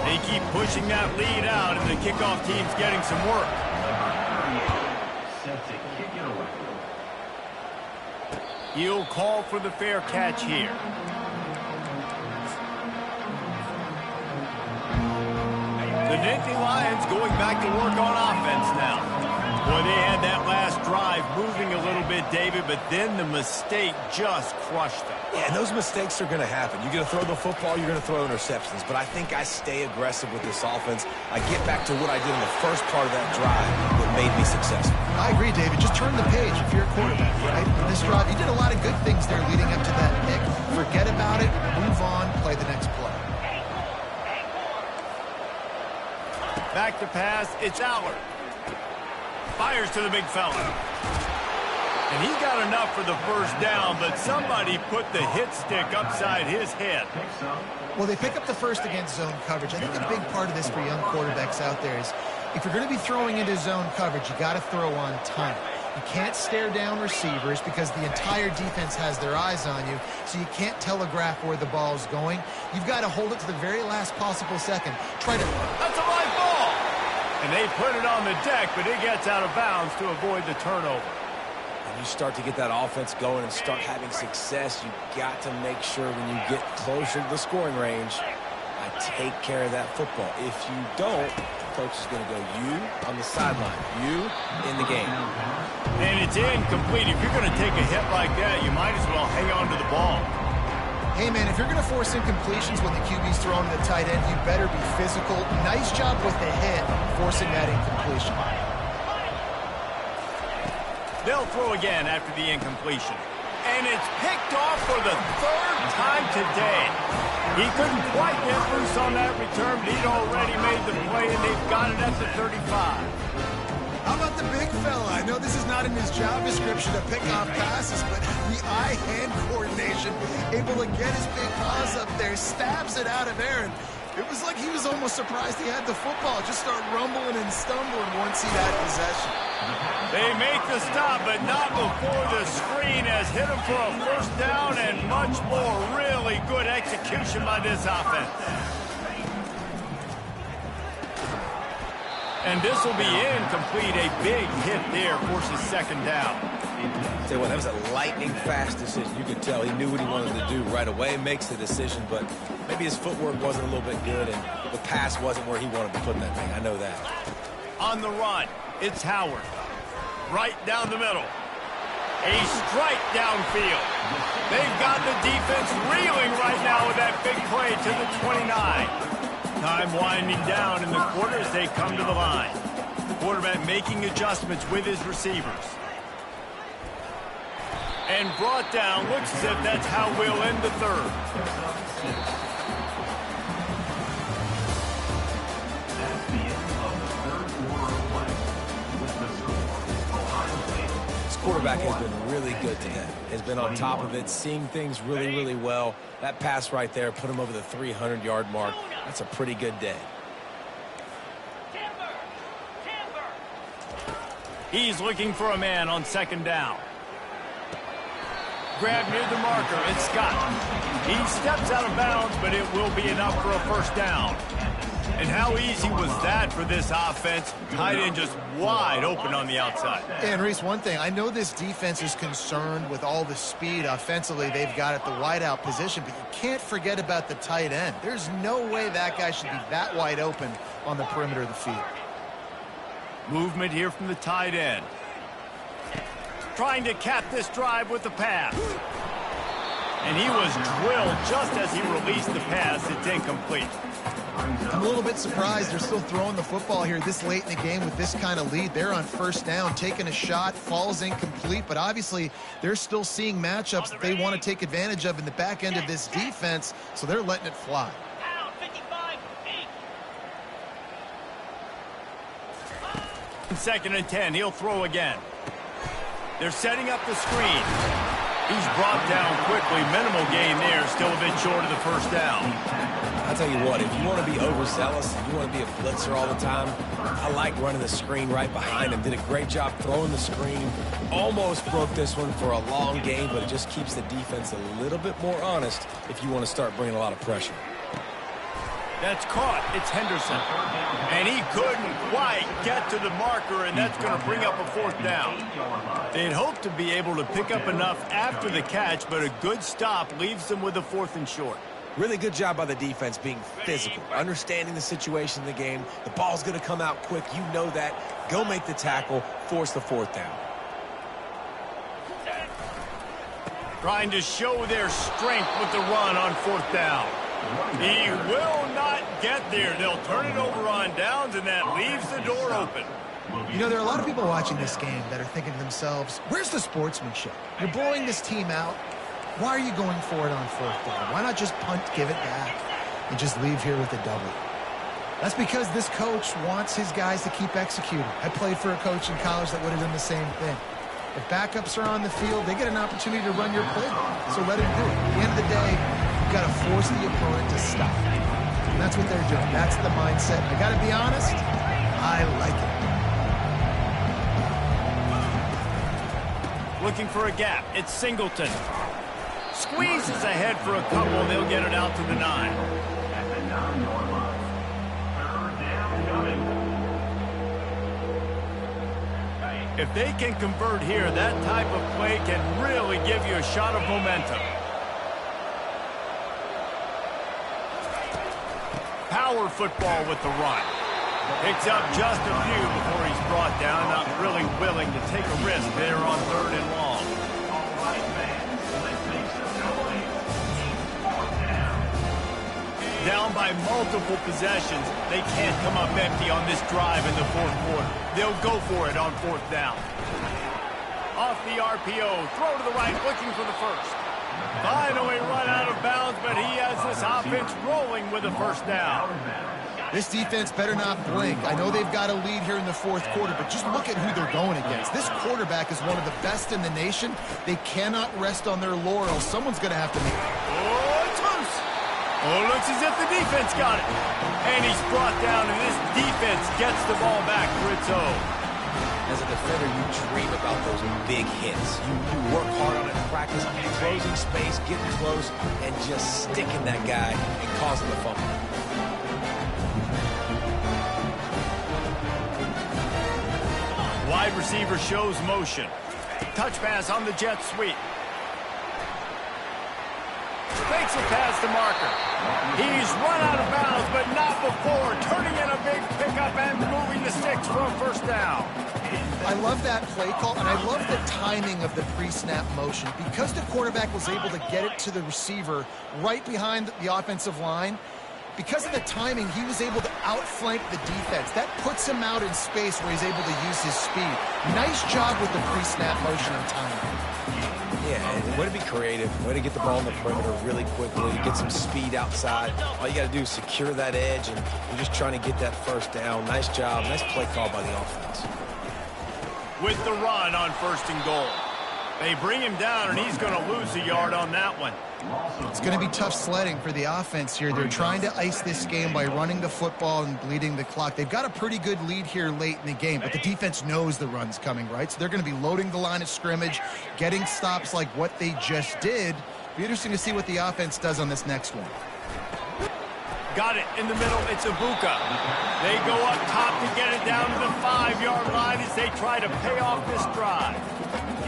They keep pushing that lead out, and the kickoff team's getting some work. He'll call for the fair catch here. The Nittany Lions going back to work on offense now. Boy, they had that last drive moving a little bit, David, but then the mistake just crushed them. Yeah, and those mistakes are going to happen. You're going to throw the football, you're going to throw interceptions. But I think I stay aggressive with this offense. I get back to what I did in the first part of that drive that made me successful. I agree, David. Just turn the page if you're a quarterback, right? In this drive, you did a lot of good things there leading up to that pick. Forget about it, move on, play the next play. Back to pass, it's Allard. Fires to the big fella. And he's got enough for the first down, but somebody put the hit stick upside his head. Well, they pick up the first against zone coverage. I think a big part of this for young quarterbacks out there is if you're going to be throwing into zone coverage, you got to throw on time. You can't stare down receivers because the entire defense has their eyes on you, so you can't telegraph where the ball's going. You've got to hold it to the very last possible second. That's a live ball! And they put it on the deck, but it gets out of bounds to avoid the turnover. When you start to get that offense going and start having success, you got to make sure when you get closer to the scoring range, I take care of that football. If you don't, coach is going to go, you on the sideline, you in the game. And it's incomplete. If you're going to take a hit like that, you might as well hang on to the ball. Hey, man, if you're going to force incompletions when the QB's throwing to the tight end, you better be physical. Nice job with the hit, forcing that incompletion. They'll throw again after the incompletion. And it's picked off for the third time today. He couldn't quite get loose on that return, but he'd already made the play, and they've got it at the 35. How about the big fella? I know this is not in his job description to pick off passes, but the eye-hand coordination, able to get his big paws up there, stabs it out of there, and it was like he was almost surprised he had the football. Just start rumbling and stumbling once he had possession. They make the stop, but not before the screen has hit him for a first down and much more. Really good execution by this offense. And this will be incomplete. A big hit there forces second down. Tell you what, that was a lightning-fast decision. You could tell he knew what he wanted to do right away, makes the decision, but maybe his footwork wasn't a little bit good, and the pass wasn't where he wanted to put that thing. I know that. On the run, it's Howard. Right down the middle. A strike downfield. They've got the defense reeling right now with that big play to the 29. Time winding down in the quarter as they come to the line. Quarterback making adjustments with his receivers. And brought down. Looks as if that's how we'll end the third. Quarterback has been really good today. Has been on top of it, seeing things really, really well. That pass right there put him over the 300-yard mark. That's a pretty good day. He's looking for a man on second down. Grab near the marker, it's Scott. He steps out of bounds, but it will be enough for a first down. And how easy was that for this offense? Tight end just wide open on the outside. And Reese, one thing, I know this defense is concerned with all the speed offensively they've got at the wideout position, but you can't forget about the tight end. There's no way that guy should be that wide open on the perimeter of the field. Movement here from the tight end. Trying to cap this drive with the pass. And he was drilled just as he released the pass. It's incomplete. I'm a little bit surprised they're still throwing the football here this late in the game with this kind of lead. They're on first down, taking a shot, falls incomplete, but obviously they're still seeing matchups that they want to take advantage of in the back end of this defense, so they're letting it fly. Second and 10, he'll throw again. They're setting up the screen. He's brought down quickly. Minimal gain there, still a bit short of the first down. I'll tell you what, if you want to be overzealous, if you want to be a blitzer all the time, I like running the screen right behind him. Did a great job throwing the screen. Almost broke this one for a long game, but it just keeps the defense a little bit more honest if you want to start bringing a lot of pressure. That's caught. It's Henderson. And he couldn't quite get to the marker, and that's going to bring up a fourth down. They'd hoped to be able to pick up enough after the catch, but a good stop leaves them with a 4th and short. Really good job by the defense being physical, understanding the situation in the game. The ball's going to come out quick. You know that. Go make the tackle, force the 4th down. Trying to show their strength with the run on 4th down. He will not get there. They'll turn it over on downs, and that leaves the door open. You know, there are a lot of people watching this game that are thinking to themselves, where's the sportsmanship? You're blowing this team out. Why are you going for it on 4th down? Why not just punt, give it back, and just leave here with a double? That's because this coach wants his guys to keep executing. I played for a coach in college that would have done the same thing. If backups are on the field, they get an opportunity to run your playbook, so let him do it. At the end of the day, you've got to force the opponent to stop. And that's what they're doing. That's the mindset. I got to be honest, I like it. Looking for a gap. It's Singleton. Squeezes ahead for a couple. They'll get it out to the 9. At the 9-yard line. Third down coming. If they can convert here, that type of play can really give you a shot of momentum. Power football with the run. Picks up just a few before he's brought down. Not really willing to take a risk there on 3rd and long. All right, man. Let's make some noise. 4th down. Down by multiple possessions, they can't come up empty on this drive in the 4th quarter. They'll go for it on 4th down. Off the RPO, throw to the right, looking for the first. Finally run out of bounds, but he has this offense rolling with a 1st down. This defense better not blink. I know they've got a lead here in the 4th quarter, but just look at who they're going against. This quarterback is one of the best in the nation. They cannot rest on their laurels. Someone's going to have to make it. Oh, it's loose. Oh, looks as if the defense got it. And he's brought down, and this defense gets the ball back for its own. As a defender, you dream about those big hits. You work hard on it in practice, closing space, getting close, and just sticking that guy and causing the fumble. Wide receiver shows motion. Touch pass on the jet sweep. Fakes a pass to Marker. He's run out of bounds, but not before. Turning in a big pickup and moving the sticks for a 1st down. I love that play call, and I love the timing of the pre-snap motion. Because the quarterback was able to get it to the receiver right behind the offensive line, because of the timing, he was able to outflank the defense. That puts him out in space where he's able to use his speed. Nice job with the pre-snap motion and timing. Yeah, and way to be creative, way to get the ball in the perimeter really quickly, get some speed outside. All you got to do is secure that edge, and you're just trying to get that 1st down. Nice job, nice play call by the offense. With the run on 1st and goal. They bring him down, and he's going to lose a yard on that one. It's going to be tough sledding for the offense here. They're trying to ice this game by running the football and bleeding the clock. They've got a pretty good lead here late in the game, but the defense knows the run's coming, right? So they're going to be loading the line of scrimmage, getting stops like what they just did. Be interesting to see what the offense does on this next one. Got it in the middle. It's Ibuka. They go up top to get it down to the 5-yard line as they try to pay off this drive.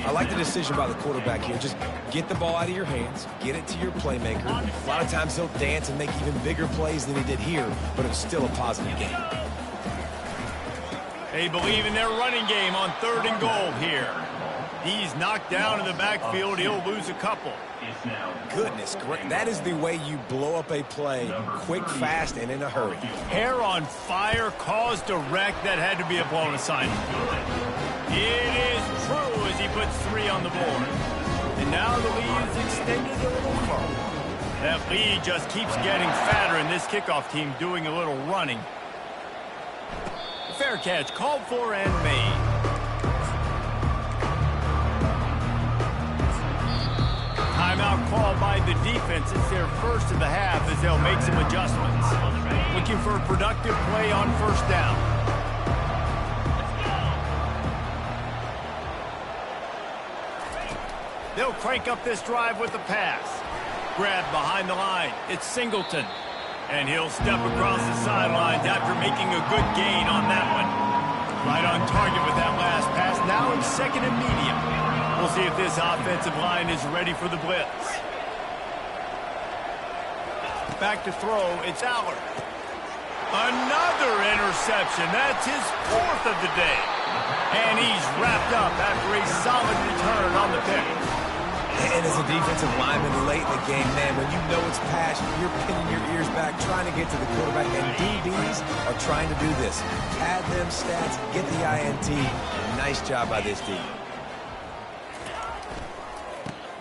I like the decision by the quarterback here. Just get the ball out of your hands, get it to your playmaker. A lot of times he'll dance and make even bigger plays than he did here, but it's still a positive game. They believe in their running game on 3rd and goal here. He's knocked down in the backfield. He'll lose a couple. Goodness, that is the way you blow up a play, quick, fast, and in a hurry. Hair on fire, caused a wreck. That had to be a blown assignment. It is true as he puts 3 on the board. And now the lead is extended a little further. That lead just keeps getting fatter, and this kickoff team doing a little running. Fair catch called for and made. Timeout called by the defense. It's their first of the half as they'll make some adjustments. Looking for a productive play on 1st down. They'll crank up this drive with the pass. Grab behind the line. It's Singleton. And he'll step across the sidelines after making a good gain on that one. Right on target with that last pass. Now it's 2nd and medium. We'll see if this offensive line is ready for the blitz. Back to throw. It's Allard. Another interception. That's his 4th of the day. And he's wrapped up after a solid return on the pick. And as a defensive lineman late in the game, man, when you know it's passion, you're pinning your ears back, trying to get to the quarterback, and DBs are trying to do this. Pad them stats, get the INT. Nice job by this D.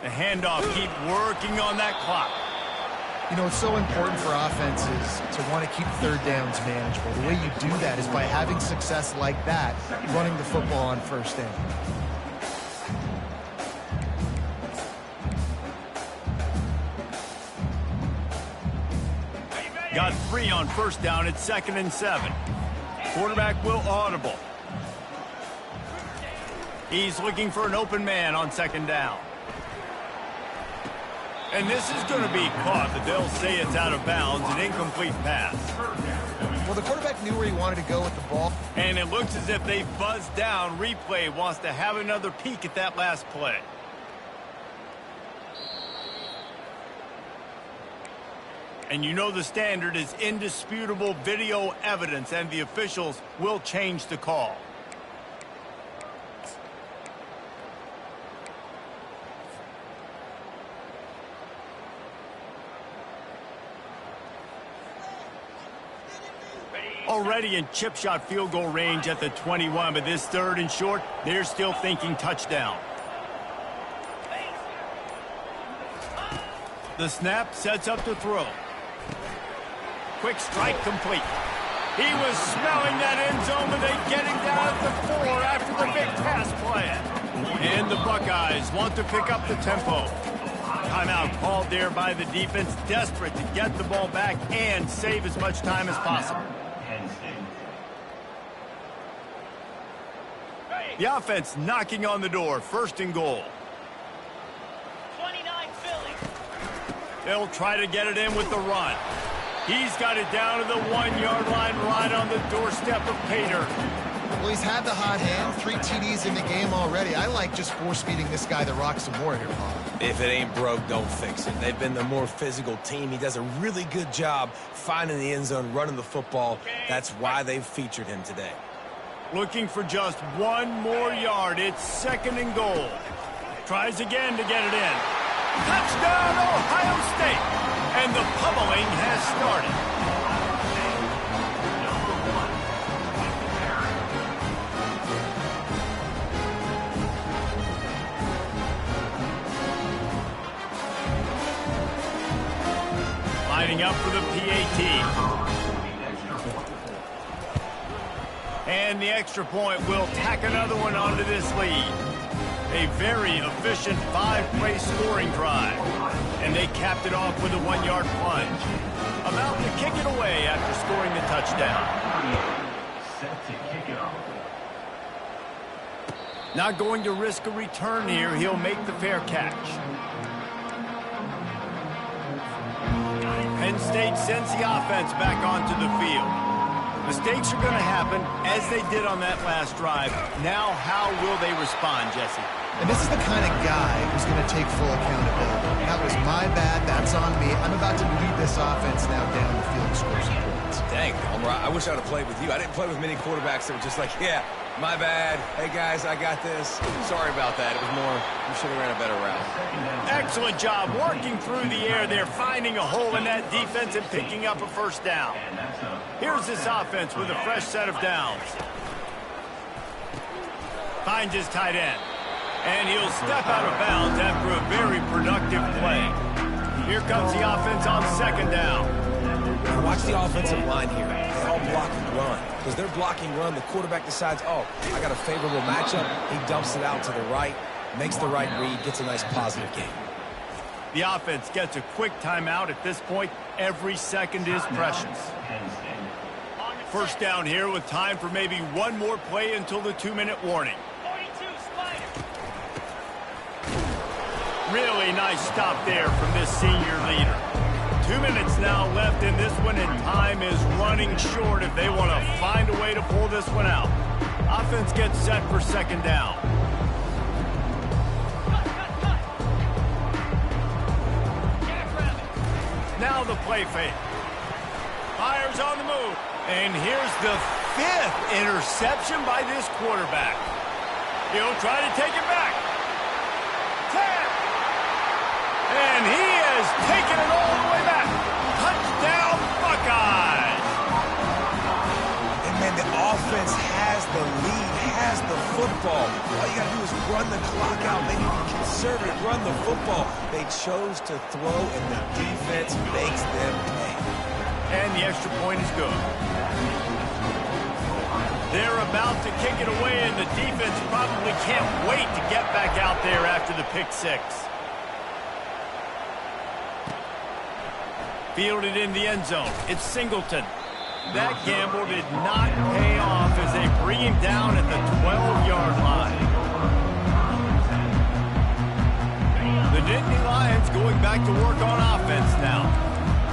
The handoff, keep working on that clock. You know, it's so important for offenses to want to keep 3rd downs manageable. The way you do that is by having success like that, running the football on 1st down. Got 3 on first down at 2nd and 7. Quarterback will audible. He's looking for an open man on 2nd down. And this is going to be caught, but they'll say it's out of bounds, an incomplete pass. Well, the quarterback knew where he wanted to go with the ball. And it looks as if they buzzed down. Replay wants to have another peek at that last play. And you know the standard is indisputable video evidence, and the officials will change the call. Already in chip shot field goal range at the 21, but this 3rd and short, they're still thinking touchdown. The snap sets up to throw. Quick strike complete. He was smelling that end zone, but they get him down at the 4 after the big pass play. And the Buckeyes want to pick up the tempo. Timeout called there by the defense, desperate to get the ball back and save as much time as possible. The offense knocking on the door, 1st and goal. 29 Philly. They'll try to get it in with the run. He's got it down to the 1-yard line right on the doorstep of Pater. Well, he's had the hot hand, 3 TDs in the game already. I like just force-feeding this guy the rock some more here, Paul. If it ain't broke, don't fix it. They've been the more physical team. He does a really good job finding the end zone, running the football. That's why they've featured him today. Looking for just 1 more yard. It's 2nd and goal. Tries again to get it in. Touchdown, Ohio State! And the pummeling has started. Lining up for the PAT. And the extra point will tack another one onto this lead. A very efficient 5-play scoring drive. And they capped it off with a 1-yard plunge. About to kick it away after scoring the touchdown. Set to kick it off. Not going to risk a return here. He'll make the fair catch. Penn State sends the offense back onto the field. Mistakes are going to happen, as they did on that last drive. Now, how will they respond, Jesse? And this is the kind of guy who's going to take full accountability. That was my bad. That's on me. I'm about to lead this offense now down the field and score some points. Dang, Elmer, I wish I would have played with you. I didn't play with many quarterbacks that were just like, yeah, my bad. Hey, guys, I got this. Sorry about that. It was more, you should have ran a better route. Excellent job working through the air there, finding a hole in that defense and picking up a 1st down. Here's this offense with a fresh set of downs. Finds his tight end. And he'll step out of bounds after a very productive play. Here comes the offense on 2nd down. Watch the offensive line here. They all block and run. Because they're blocking run, the quarterback decides, oh, I got a favorable matchup. He dumps it out to the right, makes the right read, gets a nice positive gain. The offense gets a quick timeout at this point. Every second is precious. 1st down here with time for maybe 1 more play until the 2-minute warning. 42 Spider. Really nice stop there from this senior leader. 2 minutes now left in this one, and time is running short if they want to find a way to pull this one out. Offense gets set for 2nd down. Now the play fake. Fires on the move. And here's the 5th interception by this quarterback. He'll try to take it back. 10. And he has taken it all the way back. Touchdown, Buckeyes. And man, the offense has the lead, has the football. All you got to do is run the clock out. They need to be conservative, run the football. They chose to throw, and the defense makes them pay. And the extra point is good. They're about to kick it away, and the defense probably can't wait to get back out there after the pick 6. Fielded in the end zone. It's Singleton. That gamble did not pay off as they bring him down at the 12-yard line. The Nittany Lions going back to work on offense now.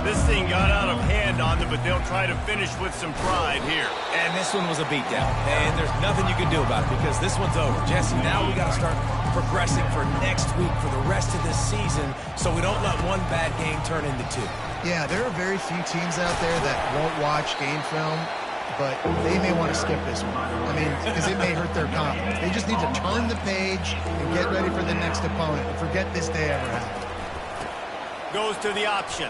This thing got out of hand on them, but they'll try to finish with some pride here. And this one was a beatdown. And there's nothing you can do about it because this one's over. Jesse, now we got to start progressing for next week for the rest of this season so we don't let one bad game turn into two. Yeah, there are very few teams out there that won't watch game film, but they may want to skip this one. I mean, because it may hurt their confidence. They just need to turn the page and get ready for the next opponent and forget this day ever happened. Goes to the option.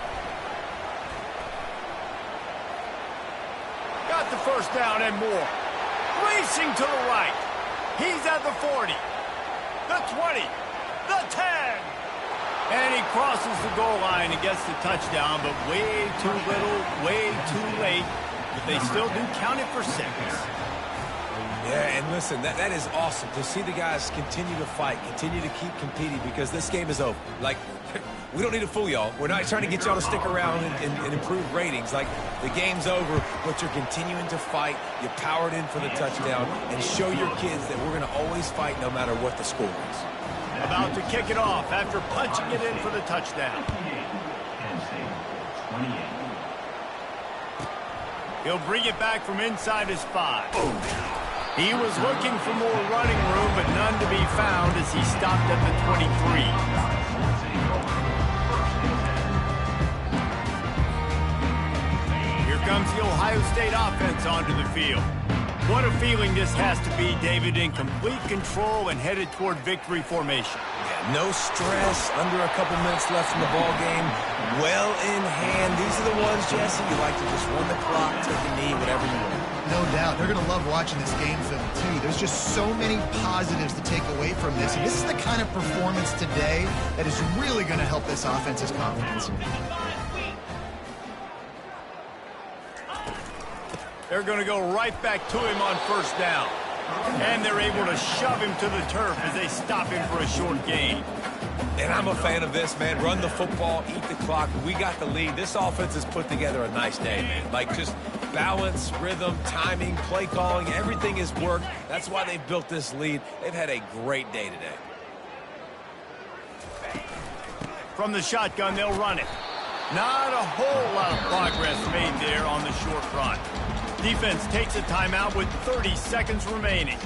Got the first down and more. Racing to the right. He's at the 40. The 20. The 10. And he crosses the goal line and gets the touchdown, but way too little, way too late. But they still do count it for 6. Yeah, and listen, that is awesome to see the guys continue to fight, continue to keep competing because this game is over. Like, we don't need to fool y'all. We're not trying to get y'all to stick around and improve ratings. Like, the game's over, but you're continuing to fight. You powered in for the touchdown and show your kids that we're going to always fight no matter what the score is. About to kick it off after punching it in for the touchdown. He'll bring it back from inside his 5. He was looking for more running room, but none to be found as he stopped at the 23. Here comes the Ohio State offense onto the field. What a feeling this has to be, David, in complete control and headed toward victory formation. Yeah, no stress, under a couple minutes left in the ball game. Well in hand. These are the ones, Jesse, you like to just run the clock, take a knee, whatever you want. No doubt. They're going to love watching this game film, too. There's just so many positives to take away from this. And this is the kind of performance today that is really going to help this offense's confidence. They're going to go right back to him on first down. And they're able to shove him to the turf as they stop him for a short gain. And I'm a fan of this, man. Run the football, eat the clock. We got the lead. This offense has put together a nice day, man. Like, just balance, rhythm, timing, play calling, everything has worked. That's why they've built this lead. They've had a great day today. From the shotgun, they'll run it. Not a whole lot of progress made there on the short run. Defense takes a timeout with 30 seconds remaining.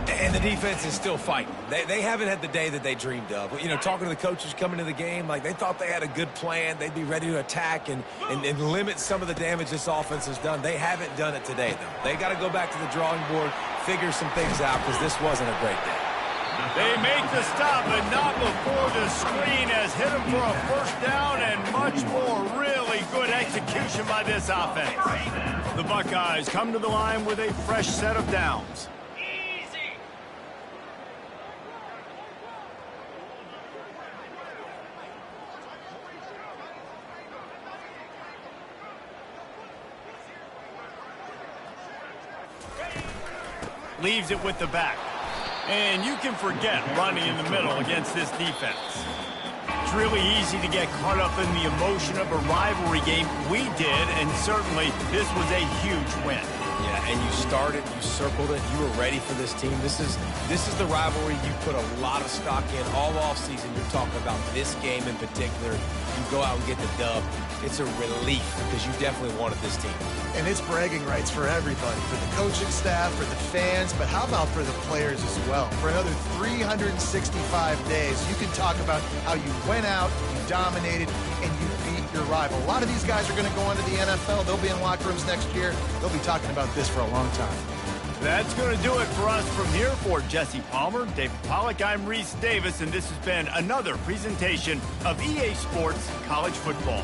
And the defense is still fighting. They haven't had the day that they dreamed of. You know, talking to the coaches coming to the game, like they thought they had a good plan. They'd be ready to attack and limit some of the damage this offense has done. They haven't done it today, though. They got to go back to the drawing board, figure some things out, because this wasn't a great day. They make the stop, but not before the screen has hit them for a first down and much more. Really good execution by this offense. The Buckeyes come to the line with a fresh set of downs. Easy. Leaves it with the back. And you can forget running in the middle against this defense. It's really easy to get caught up in the emotion of a rivalry game. We did, and certainly this was a huge win. Yeah, and you started, you circled it, you were ready for this team. This is the rivalry you put a lot of stock in all offseason. You're talking about this game in particular. You go out and get the dub. It's a relief because you definitely wanted this team. And it's bragging rights for everybody, for the coaching staff, for the fans, but how about for the players as well? For another 365 days, you can talk about how you went out, you dominated, and you beat your rival. A lot of these guys are going to go into the NFL. They'll be in locker rooms next year. They'll be talking about this for a long time. That's going to do it for us from here. For Jesse Palmer, David Pollack, I'm Reese Davis, and this has been another presentation of EA Sports College Football.